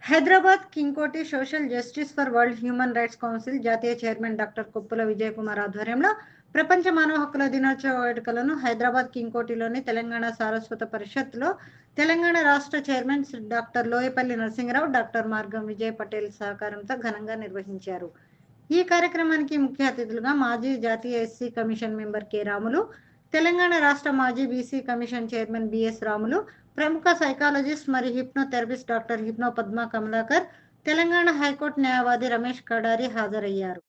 Hyderabad Kingkoti social justice for world human rights council జాతీయ chairman doctor Koppula Vijay Kumar ఆధ్వర్యంలో ప్రపంచ మానవ హక్కుల దినోత్సవ వేడుకలను హైదరాబాద్ కింగ్కోటిలోని తెలంగాణ సారస్వత పరిషత్లో తెలంగాణ రాష్ట్ర chairman doctor Loyapalli Narasimharao, doctor Margam Vijay Patel సహకారంతో ఘనంగా నిర్వహించారు. ఈ కార్యక్రమానికి ముఖ్య అతిథులుగా మాజీ జాతీయ SC commission member K Ramulu, Telangana రాష్ట్ర మాజీ BC commission chairman BS Ramulu, ప్రముఖ సైకాలజిస్ట్ మరియు hypnotherapist doctor hypno Padma Kamalakar, Telangana high court న్యాయవాది రమేష్ కడారి హాజరయ్యారు.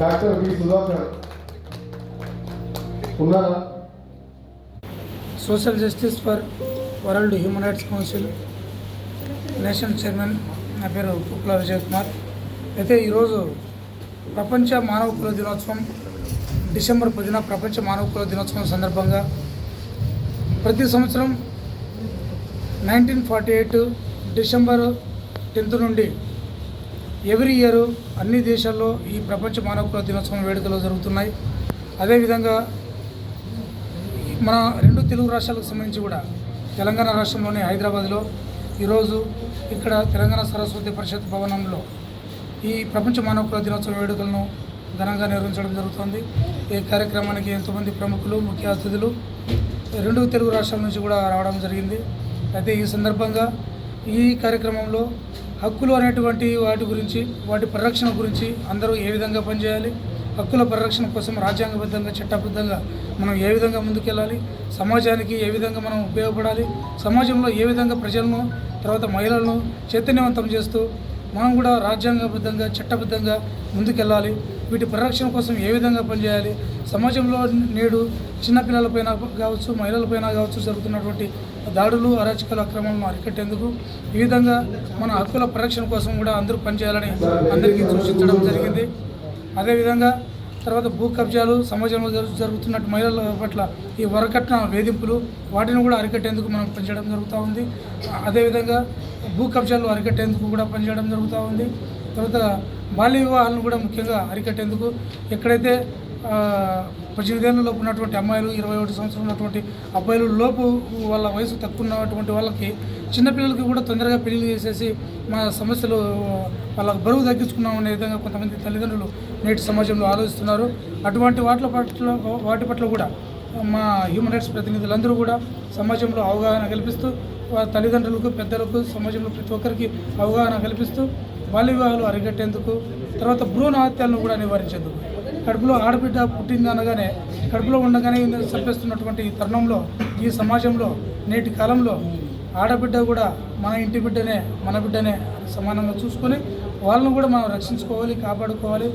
డాక్టర్ బి సుధాకర్ ఉన్నారా? Social justice for world human rights council national chairman, నా పేరు కొప్పుల విజయ్ కుమార్. అయితే ఈరోజు ప్రపంచ మానవ హక్కుల దినోత్సవం డిసెంబర్ 10న ప్రపంచ మానవ హక్కుల దినోత్సవం సందర్భంగా ప్రతి సంవత్సరం 1948 డిసెంబర్ 10 నుండి ఎవ్రీ ఇయర్ అన్ని దేశాల్లో ఈ ప్రపంచ మానవ హక్కుల దినోత్సవం వేడుకలు జరుగుతున్నాయి. అదేవిధంగా మన రెండు తెలుగు రాష్ట్రాలకు సంబంధించి కూడా తెలంగాణ రాష్ట్రంలోని హైదరాబాద్లో ఈరోజు ఇక్కడ తెలంగాణ సరస్వతి పరిషత్ భవనంలో ఈ ప్రపంచ మానవ హక్కుల దినోత్సవం వేడుకలను ఘనంగా నిర్వహించడం జరుగుతుంది. ఈ కార్యక్రమానికి ఎంతోమంది ప్రముఖులు, ముఖ్య అతిథులు రెండు తెలుగు రాష్ట్రాల నుంచి కూడా రావడం జరిగింది. అయితే ఈ సందర్భంగా ఈ కార్యక్రమంలో హక్కులు అనేటువంటి వాటి గురించి, వాటి పరిరక్షణ గురించి అందరూ ఏ విధంగా పనిచేయాలి, హక్కుల పరిరక్షణ కోసం రాజ్యాంగబద్ధంగా, చట్టబద్ధంగా మనం ఏ విధంగా ముందుకెళ్ళాలి, సమాజానికి ఏ విధంగా మనం ఉపయోగపడాలి, సమాజంలో ఏ విధంగా ప్రజలను తర్వాత మహిళలను చైతన్యవంతం చేస్తూ మనం కూడా రాజ్యాంగబద్ధంగా, చట్టబద్ధంగా ముందుకెళ్ళాలి, వీటి పరిరక్షణ కోసం ఏ విధంగా పనిచేయాలి, సమాజంలో నేడు చిన్నపిల్లలపైన కావచ్చు, మహిళలపైన కావచ్చు జరుగుతున్నటువంటి దాడులు, అరాచకాల అక్రమాలను అరికట్టేందుకు ఈ విధంగా మన హక్కుల పరిరక్షణ కోసం కూడా అందరూ పనిచేయాలని అందరికీ సూచించడం జరిగింది. అదేవిధంగా తర్వాత భూ కబ్జాలు, సమాజంలో జరుగుతున్నట్టు మహిళల పట్ల ఈ వరకట్న వేధింపులు, వాటిని కూడా అరికట్టేందుకు మనం పనిచేయడం జరుగుతూ ఉంది. అదేవిధంగా భూ కబ్జాలు అరికట్టేందుకు కూడా పనిచేయడం జరుగుతూ ఉంది. తర్వాత బాల్య వివాహాలను కూడా ముఖ్యంగా అరికట్టేందుకు ఎక్కడైతే 18 ఏళ్ళ లోపు ఉన్నటువంటి అమ్మాయిలు, 21 సంవత్సరాలు ఉన్నటువంటి అబ్బాయిలు లోపు వాళ్ళ వయసు తక్కువ ఉన్నటువంటి వాళ్ళకి, చిన్నపిల్లలకి కూడా తొందరగా పెళ్లి చేసేసి మా సమస్యలు వాళ్ళకి బరువు తగ్గించుకున్నాం అనే విధంగా కొంతమంది తల్లిదండ్రులు నేటి సమాజంలో ఆలోచిస్తున్నారు. అటువంటి వాటి పట్ల కూడా మా హ్యూమన్ రైట్స్ ప్రతినిధులందరూ కూడా సమాజంలో అవగాహన కల్పిస్తూ, తల్లిదండ్రులకు, పెద్దలకు, సమాజంలో ప్రతి ఒక్కరికి అవగాహన కల్పిస్తూ బాల్య వివాహాలు అరికట్టేందుకు, తర్వాత భ్రూణ హత్యలను కూడా నివారించేందుకు, కడుపులో ఆడబిడ్డ పుట్టింది అనగానే కడుపులో ఉండగానే చంపేస్తున్నటువంటి ఈ తరుణంలో, ఈ సమాజంలో నేటి కాలంలో ఆడబిడ్డ కూడా మన ఇంటి బిడ్డనే, మన బిడ్డనే సమానంగా చూసుకొని వాళ్ళను కూడా మనం రక్షించుకోవాలి, కాపాడుకోవాలి.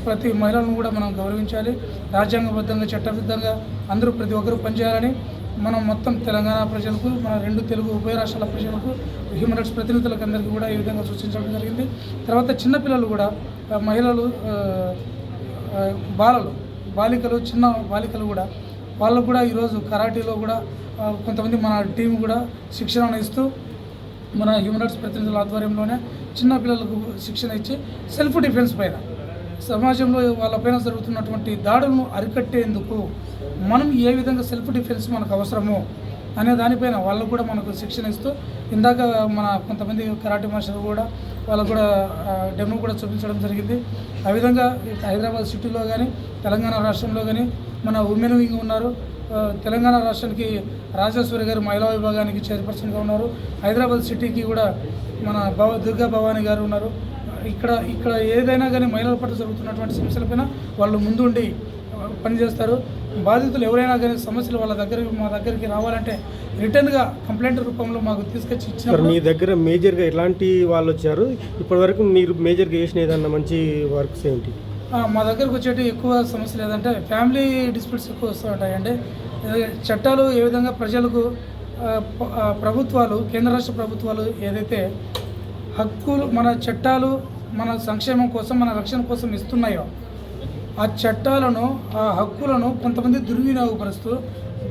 ప్రతి మహిళలను కూడా మనం గౌరవించాలి. రాజ్యాంగబద్ధంగా, చట్టబద్ధంగా అందరూ ప్రతి ఒక్కరూ పనిచేయాలని మనం మొత్తం తెలంగాణ ప్రజలకు, మన రెండు తెలుగు ఉభయ రాష్ట్రాల ప్రజలకు, హ్యూమన్ రైట్స్ ప్రతినిధులకు అందరికీ కూడా ఈ విధంగా సూచించడం జరిగింది. తర్వాత చిన్నపిల్లలు కూడా, మహిళలు, బాలికలు, చిన్న బాలికలు కూడా వాళ్ళు కూడా ఈరోజు కరాటీలో కూడా కొంతమంది మన టీం కూడా శిక్షణ ఇస్తూ మన హ్యూమన్ రైట్స్ ప్రతినిధుల ఆధ్వర్యంలోనే చిన్నపిల్లలకు శిక్షణ ఇచ్చి సెల్ఫ్ డిఫెన్స్ పైన, సమాజంలో వాళ్ళపైన జరుగుతున్నటువంటి దాడులను అరికట్టేందుకు మనం ఏ విధంగా సెల్ఫ్ డిఫెన్స్ మనకు అవసరమో అనే దానిపైన వాళ్ళకు కూడా మనకు శిక్షణ ఇస్తూ, ఇందాక మన కొంతమంది కరాటే మాస్టర్ కూడా వాళ్ళకు కూడా డెమో కూడా చూపించడం జరిగింది. ఆ విధంగా హైదరాబాద్ సిటీలో కానీ, తెలంగాణ రాష్ట్రంలో కానీ మన ఉమెన్ వింగ్ ఉన్నారు. తెలంగాణ రాష్ట్రానికి రాజేశ్వరి గారు మహిళా విభాగానికి చైర్పర్సన్గా ఉన్నారు. హైదరాబాద్ సిటీకి కూడా మన దుర్గా భవానీ గారు ఉన్నారు. ఇక్కడ ఏదైనా కానీ మహిళల పట్ల జరుగుతున్నటువంటి సమస్యలపైన వాళ్ళు ముందుండి పనిచేస్తారు. బాధితులు ఎవరైనా కానీ సమస్యలు మా దగ్గరికి రావాలంటే రిటర్న్గా కంప్లైంట్ రూపంలో మాకు తీసుకొచ్చి ఇచ్చారు. మీ దగ్గర మేజర్గా ఎలాంటి వాళ్ళు వచ్చారు? ఇప్పటివరకు మీరు మేజర్గా చేసిన ఏదన్నా మంచి వర్క్స్ ఏంటి? మా దగ్గరకు వచ్చేటి ఎక్కువ సమస్యలు ఏదంటే ఫ్యామిలీ డిస్ప్యూట్స్ ఎక్కువ వస్తూ ఉంటాయండి. చట్టాలు ఏ విధంగా ప్రజలకు ప్రభుత్వాలు, కేంద్ర రాష్ట్ర ప్రభుత్వాలు ఏదైతే హక్కులు, మన చట్టాలు మన సంక్షేమం కోసం, మన రక్షణ కోసం ఇస్తున్నాయో ఆ చట్టాలను, ఆ హక్కులను కొంతమంది దుర్వినియోగపరుస్తూ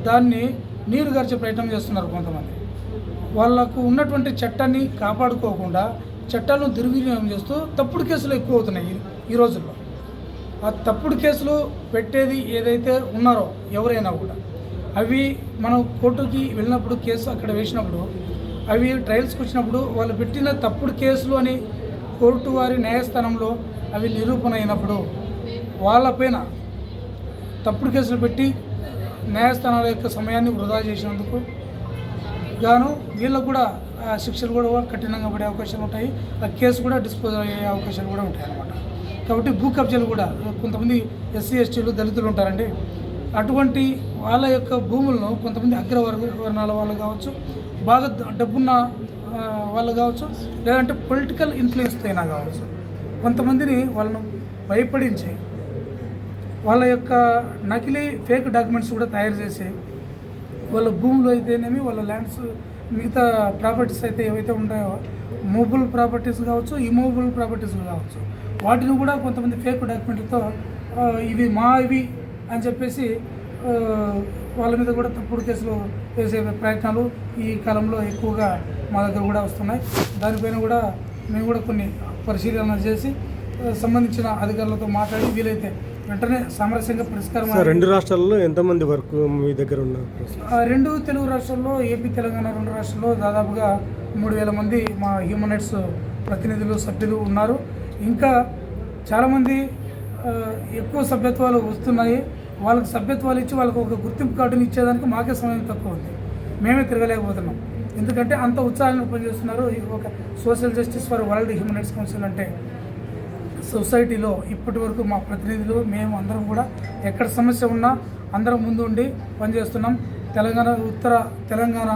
దాన్ని నీరుగార్చే ప్రయత్నం చేస్తున్నారు. కొంతమంది వాళ్ళకు ఉన్నటువంటి చట్టాన్ని కాపాడుకోకుండా చట్టాలను దుర్వినియోగం చేస్తూ తప్పుడు కేసులు ఎక్కువ అవుతున్నాయి ఈ రోజుల్లో. ఆ తప్పుడు కేసులు పెట్టేది ఏదైతే ఉన్నారో ఎవరైనా కూడా అవి మనం కోర్టుకి వెళ్ళినప్పుడు, కేసు అక్కడ వేసినప్పుడు, అవి ట్రయల్స్కి వచ్చినప్పుడు వాళ్ళు పెట్టిన తప్పుడు కేసులు అని కోర్టు వారి న్యాయస్థానంలో అవి నిరూపణ అయినప్పుడు వాళ్ళపైన తప్పుడు కేసులు పెట్టి న్యాయస్థానాల యొక్క సమయాన్ని వృధా చేసినందుకు గాను వీళ్ళకు కూడా శిక్షలు కూడా కఠినంగా పడే అవకాశాలు ఉంటాయి. ఆ కేసు కూడా డిస్పోజ్ అయ్యే అవకాశాలు కూడా ఉంటాయి అన్నమాట. కాబట్టి భూ కబ్జాలు కూడా కొంతమంది ఎస్సీ ఎస్టీలు దళితులు ఉంటారండి. అటువంటి వాళ్ళ యొక్క భూములను కొంతమంది అగ్రవర్ణాల వాళ్ళు కావచ్చు, బాగా డబ్బున్న వాళ్ళు కావచ్చు, లేదంటే పొలిటికల్ ఇన్ఫ్లుయెన్స్ అయినా కావచ్చు, కొంతమందిని వాళ్ళను భయపడించి వాళ్ళ యొక్క నకిలీ ఫేక్ డాక్యుమెంట్స్ కూడా తయారు చేసి వాళ్ళ భూములు అయితేనేమి, వాళ్ళ ల్యాండ్స్, మిగతా ప్రాపర్టీస్ అయితే ఏవైతే ఉన్నాయో, మూవబుల్ ప్రాపర్టీస్ కావచ్చు, ఇమూవబుల్ ప్రాపర్టీస్ కావచ్చు, వాటిని కూడా కొంతమంది ఫేక్ డాక్యుమెంట్లతో ఇవి ఇవి అని చెప్పేసి వాళ్ళ మీద కూడా తప్పుడు కేసులు వేసే ప్రయత్నాలు ఈ కాలంలో ఎక్కువగా మా దగ్గర కూడా వస్తున్నాయి. దానిపైన కూడా మేము కూడా కొన్ని పరిశీలన చేసి సంబంధించిన అధికారులతో మాట్లాడి వీలైతే వెంటనే సామరస్యంగా పరిష్కారం. రెండు రాష్ట్రాల్లో ఎంతమంది వరకు మీ దగ్గర ఉన్నారు? రెండు తెలుగు రాష్ట్రాల్లో, ఏపీ తెలంగాణ రెండు రాష్ట్రాల్లో దాదాపుగా 3,000 మంది మా హ్యూమన్ రైట్స్ ప్రతినిధులు, సభ్యులు ఉన్నారు. ఇంకా చాలామంది ఎక్కువ సభ్యత్వాలు వస్తున్నాయి. వాళ్ళకి సభ్యత్వాలు ఇచ్చి వాళ్ళకి ఒక గుర్తింపు కార్డుని ఇచ్చేదానికి మాకే సమయం తక్కువ ఉంది. మేమే తిరగలేకపోతున్నాం. ఎందుకంటే అంత ఉత్సాహంగా పనిచేస్తున్నారు. ఒక social justice for world human rights council అంటే సొసైటీలో ఇప్పటి వరకు మా ప్రతినిధులు, మేము అందరం కూడా ఎక్కడ సమస్య ఉన్నా అందరం ముందు ఉండి పనిచేస్తున్నాం. ఉత్తర తెలంగాణ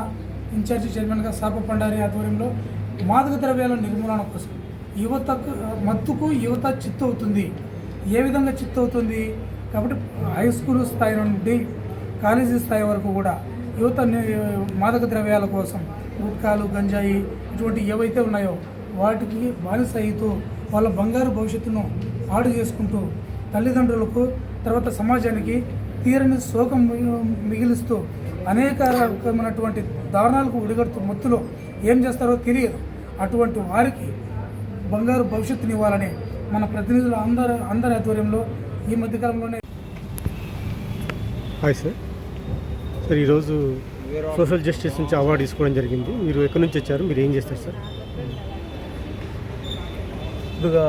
ఇన్ఛార్జి చైర్మన్గా సాప పండారి ఆధ్వర్యంలో మాదక ద్రవ్యాల నిర్మూలన కోసం మత్తుకు యువత చిత్తు అవుతుంది. ఏ విధంగా చిత్తు అవుతుంది కాబట్టి హై స్కూల్ స్థాయి నుండి కాలేజీ స్థాయి వరకు కూడా యువత మాదక ద్రవ్యాల కోసం గుట్కాలు, గంజాయి ఇటువంటి ఏవైతే ఉన్నాయో వాటికి బానిస అవుతూ వాళ్ళ బంగారు భవిష్యత్తును పాడు చేసుకుంటూ తల్లిదండ్రులకు, తర్వాత సమాజానికి తీరని శోకం మిగిలిస్తూ అనేక రకమైనటువంటి దారుణాలకు ఒడిగడుతూ మత్తులో ఏం చేస్తారో తెలియదు. అటువంటి వారికి బంగారు భవిష్యత్తుని ఇవ్వాలని మన ప్రతినిధులు అందరి ఆధ్వర్యంలో ఈ మధ్యకాలంలోనే. హాయ్ సార్, ఈరోజు సోషల్ జస్టిస్ నుంచి అవార్డు తీసుకోవడం జరిగింది. మీరు ఎక్కడి నుంచి వచ్చారు, మీరు ఏం చేస్తారు సార్? ముందుగా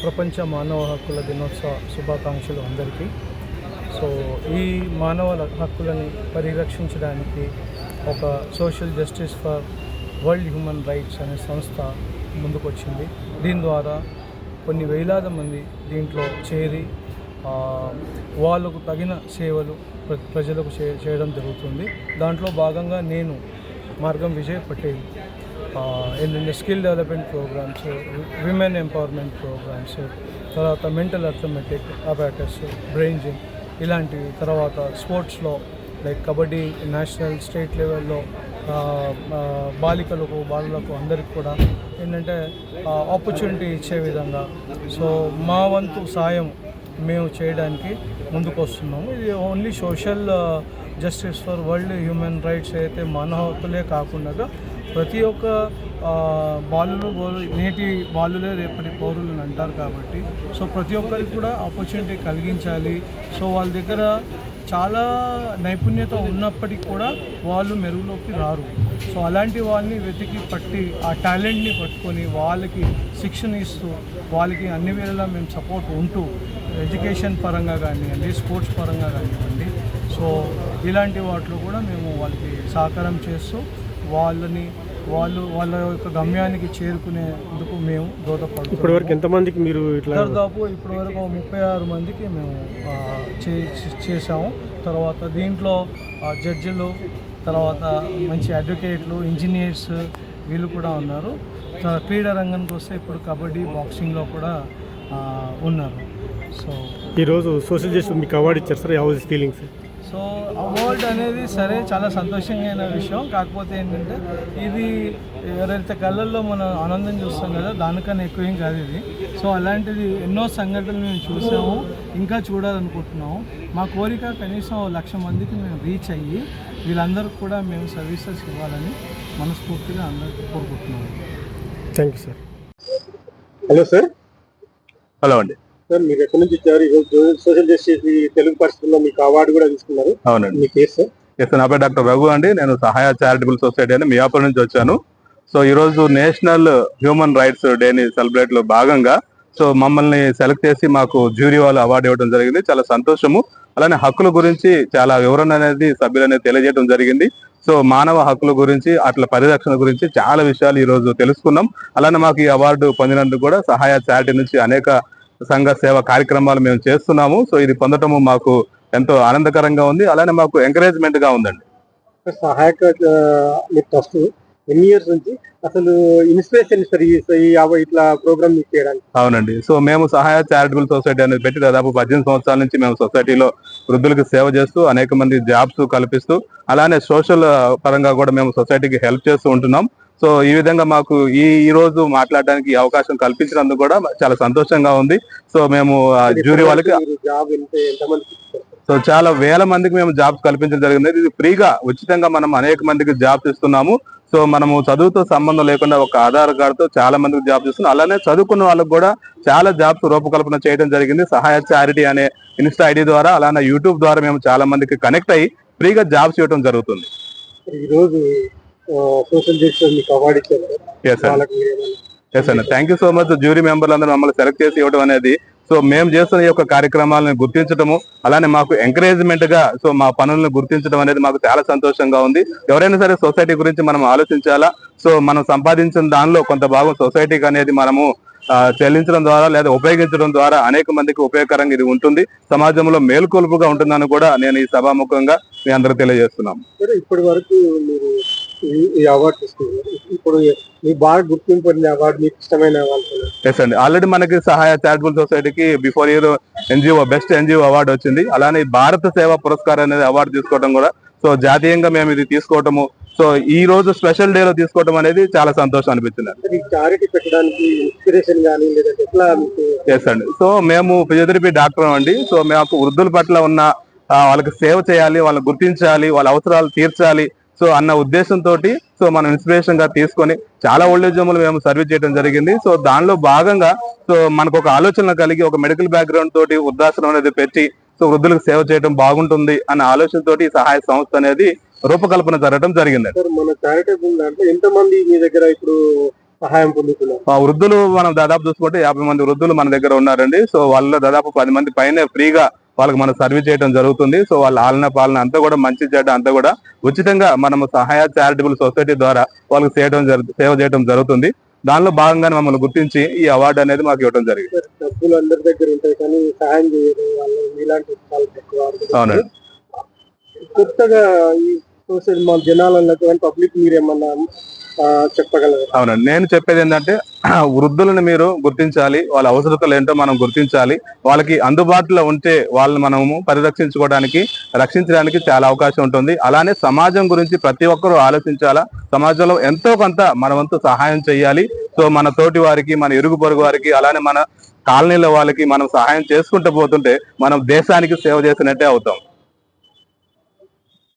ప్రపంచ మానవ హక్కుల దినోత్సవ శుభాకాంక్షలు అందరికీ. సో ఈ మానవ హక్కులని పరిరక్షించడానికి ఒక social justice for world human rights అనే సంస్థ ముందుకొచ్చింది. దీని ద్వారా కొన్ని వేలాది మంది దీంట్లో చేరి వాళ్ళకు తగిన సేవలు ప్రజలకు చేయడం జరుగుతుంది. దాంట్లో భాగంగా నేను మార్గం విజయ్ పటేల్ ఏంటంటే skill development programs, women empowerment programs, తర్వాత mental arithmetic, abacus, brain gym ఇలాంటివి, తర్వాత స్పోర్ట్స్లో లైక్ కబడ్డీ నేషనల్ స్టేట్ లెవెల్లో బాలులకు అందరికి కూడా ఏంటంటే ఆపర్చునిటీ ఇచ్చే విధంగా సో మా వంతు సాయం మేము చేయడానికి ముందుకు వస్తున్నాము. ఇది only social justice for world human rights అయితే మానవ హక్కులే కాకుండా ప్రతి ఒక్క నేటి బాలులే రేపటి పౌరులు అంటారు కాబట్టి సో ప్రతి ఒక్కరికి కూడా ఆపర్చునిటీ కలిగించాలి. సో వాళ్ళ దగ్గర చాలా నైపుణ్యత ఉన్నప్పటికీ కూడా వాళ్ళు మెరుగులోకి రారు. సో అలాంటి వాళ్ళని వెతికి పట్టి ఆ టాలెంట్ని పట్టుకొని వాళ్ళకి శిక్షణ ఇస్తూ వాళ్ళకి అన్ని వేళలా మేము సపోర్ట్ ఉంటూ ఎడ్యుకేషన్ పరంగా కానివ్వండి, స్పోర్ట్స్ పరంగా కానివ్వండి, సో ఇలాంటి వాటిలో కూడా మేము వాళ్ళకి సహకారం చేస్తూ వాళ్ళ యొక్క గమ్యానికి చేరుకునేందుకు మేము దోహదపడుతున్నాము. ఇప్పటివరకు ఎంతమందికి మీరు దాదాపు ఇప్పటివరకు 36 మందికి మేము చేసాము. తర్వాత దీంట్లో జడ్జిలు, తర్వాత మంచి అడ్వకేట్లు, ఇంజనీర్స్ వీళ్ళు కూడా ఉన్నారు. క్రీడా రంగానికి వస్తే ఇప్పుడు కబడ్డీ, బాక్సింగ్లో కూడా ఉన్నారు. సో ఈరోజు సోషల్ జస్టిస్ మీకు అవార్డు ఇచ్చారు sir, how is feelings? So award అనేది సరే చాలా సంతోషమైన విషయం. కాకపోతే ఏంటంటే ఇది ఎవరైతే కళ్ళల్లో మనం ఆనందం చూస్తాం కదా, దానికన్నా ఎక్కువ ఏం కాదు ఇది. సో అలాంటిది ఎన్నో సంఘటనలు మేము చూసాము, ఇంకా చూడాలనుకుంటున్నాము. మా కోరిక కనీసం 1,00,000 మందికి మేము రీచ్ అయ్యి వీళ్ళందరికీ కూడా మేము సర్వీసెస్ ఇవ్వాలని మనస్ఫూర్తిగా అందరికీ కోరుకుంటున్నాము. Thank you sir. Hello sir. Hello అండి. సార్ మీరు ఎక్కడి నుంచి వచ్చారు? ఈరోజు సోషల్ జస్టిస్ తెలుగు పరిస్థితుల్లో మీకు అవార్డు కూడా తీసుకున్నారు. అవునండి. మీ కేసు సార్? ఎస్, నా పేరు డాక్టర్ రఘు అండి. నేను సహాయ చారిటబుల్ సొసైటీ అని మియాపూర్ నుంచి వచ్చాను. సో ఈరోజు నేషనల్ హ్యూమన్ రైట్స్ డేని సెలబ్రేట్ లో భాగంగా సో మమ్మల్ని సెలెక్ట్ చేసి మాకు జ్యూరీ వాళ్ళు అవార్డు ఇవ్వడం జరిగింది. చాలా సంతోషము. అలానే హక్కుల గురించి చాలా వివరణ అనేది సభ్యులనేది తెలియజేయడం జరిగింది. సో మానవ హక్కుల గురించి అట్లా పరిరక్షణ గురించి చాలా విషయాలు ఈ రోజు తెలుసుకున్నాం. అలానే మాకు ఈ అవార్డు పొందినందుకు కూడా సహాయ చారిటీ నుంచి అనేక సంఘ సేవ కార్యక్రమాలు మేము చేస్తున్నాము. సో ఇది పొందటము మాకు ఎంతో ఆనందకరంగా ఉంది. అలానే మాకు ఎంకరేజ్మెంట్ గా ఉందండి. సహాయక ట్రస్ట్ ఎన్ని ఇయర్స్ నుంచి అసలు ఇన్స్పిరేషన్ ఇట్లా ప్రోగ్రామ్ చేయడానికి? అవునండి. సో మేము సహాయ చారిటబుల్ సొసైటీ అనేది పెట్టి దాదాపు 18 సంవత్సరాల నుంచి మేము సొసైటీలో వృద్ధులకు సేవ చేస్తూ అనేక మంది జాబ్స్ కల్పిస్తూ అలానే సోషల్ పరంగా కూడా మేము సొసైటీకి హెల్ప్ చేస్తూ ఉంటున్నాం. సో ఈ విధంగా మాకు ఈ రోజు మాట్లాడడానికి అవకాశం కల్పించినందుకు కూడా చాలా సంతోషంగా ఉంది. సో మేము జ్యూరీ వాళ్ళకి సో చాలా వేల మందికి మేము జాబ్స్ కల్పించడం జరిగింది. ఇది ఫ్రీగా ఉచితంగా మనం అనేక మందికి జాబ్స్ ఇస్తున్నాము. సో మనము చదువుతో సంబంధం లేకుండా ఒక ఆధార్ కార్డుతో చాలా మందికి జాబ్స్ ఇస్తున్నాం. అలానే చదువుకున్న వాళ్ళకి కూడా చాలా జాబ్స్ రూపకల్పన చేయడం జరిగింది సహాయ చారిటీ అనే ఇన్స్టా ఐడి ద్వారా. అలానే యూట్యూబ్ ద్వారా మేము చాలా మందికి కనెక్ట్ అయ్యి ఫ్రీగా జాబ్స్ ఇవ్వడం జరుగుతుంది. ఈ రోజు సోషల్ జస్టిస్ మీకు అవార్డు ఇచ్చారు. ఎస్ అండి, thank you so much. Jury మెంబర్లు అందరూ మమ్మల్ని సెలెక్ట్ చేసి ఇవ్వడం అనేది సో మేము చేస్తున్న ఈ యొక్క కార్యక్రమాలను గుర్తించడము అలానే మాకు ఎంకరేజ్మెంట్ గా సో మా పనులను గుర్తించడం అనేది మాకు చాలా సంతోషంగా ఉంది. ఎవరైనా సరే సొసైటీ గురించి మనం ఆలోచించాలా. సో మనం సంపాదించిన దానిలో కొంత భాగం సొసైటీకి అనేది మనము చెల్లించడం ద్వారా లేదా ఉపయోగించడం ద్వారా అనేక మందికి ఉపయోగకరంగా ఇది ఉంటుంది, సమాజంలో మేలుకొలుపుగా ఉంటుందని కూడా నేను ఈ సభాముఖంగా మీ అందరూ తెలియజేస్తున్నాం. ఇప్పటి వరకు మీరు ఈ అవార్డు తీసుకున్నారు. ఇప్పుడు మీ బాగా గుర్తింపు పొందిన అవార్డు మీకు ఇష్టమైన అవార్డు? ఎస్ అండి, ఆల్రెడీ మనకి సహాయ చారిటబుల్ సొసైటీకి before year NGO best NGO award వచ్చింది. అలానే భారత సేవా పురస్కారం అనేది అవార్డు తీసుకోవడం కూడా సో జాతీయంగా మేము ఇది తీసుకోవటము సో ఈ రోజు స్పెషల్ డే లో తీసుకోవడం అనేది చాలా సంతోషం అనిపించింది. చారిటీ పెట్టడానికి ఇన్స్పిరేషన్ గానీ లేదంటే ఎట్లా? ఎస్ అండి, సో మేము ఫిజియోథెరపీ డాక్టర్ అండి. సో మేము వృద్ధుల పట్ల ఉన్న వాళ్ళకి సేవ చేయాలి, వాళ్ళని గుర్తించాలి, వాళ్ళ అవసరాలు తీర్చాలి సో అన్న ఉద్దేశంతో సో మనం ఇన్స్పిరేషన్ గా తీసుకొని చాలా ఓల్డేజ్ హోమ్లు మేము సర్వీస్ చేయడం జరిగింది. సో దానిలో భాగంగా సో మనకు ఒక ఆలోచన కలిగి ఒక మెడికల్ బ్యాక్గ్రౌండ్ తోటి వృద్ధాశ్రమం అనేది పెట్టి సో వృద్ధులకు సేవ చేయడం బాగుంటుంది అన్న ఆలోచనతోటి సహాయ సంస్థ అనేది రూపకల్పన జరగడం జరిగింది. మన చారిటబుల్ దాంట్లో ఎంతమంది మీ దగ్గర ఇప్పుడు సహాయం పొందుతున్నారు? వృద్ధులు మనం దాదాపు చూసుకుంటే 50 మంది వృద్ధులు మన దగ్గర ఉన్నారండి. సో వాళ్ళలో దాదాపు 10 మంది పైన ఫ్రీగా వాళ్ళకి మనం సర్వీస్ చేయడం జరుగుతుంది. సో వాళ్ళ ఆలన పాలన అంతా కూడా మంచి చెడ్డ అంతా కూడా ఉచితంగా మనము సహాయ చారిటబుల్ సొసైటీ ద్వారా వాళ్ళకి సేవ చేయడం జరుగుతుంది. దానిలో భాగంగానే మమ్మల్ని గుర్తించి ఈ అవార్డు అనేది మాకు ఇవ్వడం జరిగింది. డబ్బులు అందరి దగ్గర ఉంటాయి కానీ సహాయం చేయడం వాళ్ళు మీలాంటి చాలా తక్కువ. అవునండి. కొత్తగా ఈ సోషల్ మా జనాలకు పబ్లిక్ మీరేమన్నా చెప్పగలరు? అవునండి, నేను చెప్పేది ఏంటంటే వృద్ధులను మీరు గుర్తించాలి, వాళ్ళ అవసరతలు ఏంటో మనం గుర్తించాలి. వాళ్ళకి అందుబాటులో ఉంటే వాళ్ళని మనము పరిరక్షించుకోవడానికి రక్షించడానికి చాలా అవకాశం ఉంటుంది. అలానే సమాజం గురించి ప్రతి ఒక్కరూ ఆలోచించాలా. సమాజంలో ఎంతో కొంత మన వంతు సహాయం చేయాలి. సో మన తోటి వారికి, మన ఇరుగు పొరుగు వారికి, అలానే మన కాలనీల వాళ్ళకి మనం సహాయం చేసుకుంటూ పోతుంటే మనం దేశానికి సేవ చేసినట్టే అవుతాం.